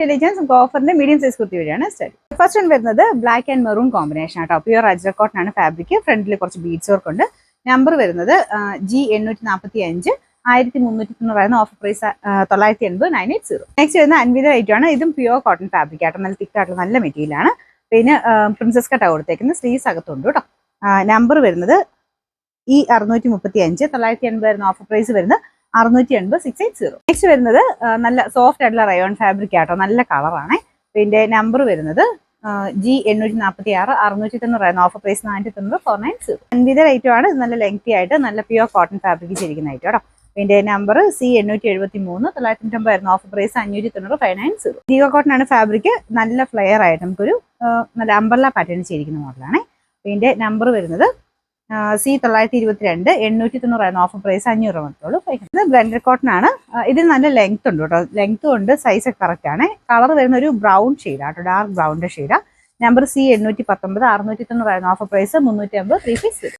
Intelligence ഗോഫറിന്റെ medium size kurti വഴിയാണ് study. First one വരുന്നത് black and maroon combination ആട്ടോ. Pure ajrak cotton ആണ് ഫാബ്രിക്. ഫ്രണ്ടിൽ കുറച്ച് ബീഡ്സ് വർക്ക് ഉണ്ട്. നമ്പർ വരുന്നത് G845 1390 ഓഫർ പ്രൈസ് 980 980. നെക്സ്റ്റ് വരുന്ന അൻവിത റേറ്റ് ആണ്. ഇതും പ്യൂർ കോട്ടൺ ഫാബ്രിക് ആട്ടോ. നല്ല തിക്ക് ആയിട്ടുള്ള നല്ല മെറ്റീരിയൽ ആണ്. പിന്നെ പ്രിൻസസ് കട്ടാണ് കൊടുത്തേക്കുന്നത്. സ്ലീവ്സ് അകത്തുണ്ട് കേട്ടോ. നമ്പർ വരുന്നത് E635 980 ഓഫർ പ്രൈസ് വരുന്നത് 680 680. നെക്സ്റ്റ് വരുന്നത് നല്ല സോഫ്റ്റ് ആയിട്ടുള്ള റയോൺ ഫാബ്രിക് ആട്ടോ. നല്ല കളറാണ്. പിന്നെ നമ്പർ വരുന്നത് G846 690 ഓഫർ പ്രൈസ് 490 490. അൻവിത റേറ്റും ആണ്. നല്ല ലെങ്തി ആയിട്ട് നല്ല പ്യൂർ കോട്ടൺ ഫാബ്രിക് ചെയ്തിരിക്കുന്ന ഐറ്റം കേട്ടോ. പിന്നെ നമ്പർ C873 990 ഓഫർ പ്രൈസ് 590 590. ജീവ കോട്ടൺ ആണ് ഫാബ്രിക്. നല്ല ഫ്ലെയർ ആയിട്ട് നമുക്കൊരു നല്ല അംബ്രല്ല പാറ്റേൺ ചെയ്തിരിക്കുന്ന മോഡലാണ്. പിന്നെ നമ്പർ വരുന്നത് C922 890 ഓഫർ പ്രൈസ് 500 മാത്രമേ ഉള്ളൂ. ഇത് ബ്ലെൻഡഡ് കോട്ടൺ ആണ്. ഇതിന് നല്ല ലെങ്ത് ഉണ്ട് കേട്ടോ. ലെങ്ത് ഉണ്ട്, സൈസ് കറക്റ്റ് ആണ്. കളർ വരുന്ന ഒരു ബ്രൗൺ ഷെയ്ഡാണ് കേട്ടോ. ഡാർക്ക് ബ്രൗണിന്റെ ഷെയ്ഡാണ്. Number C819 690 offer price 350 3 piece.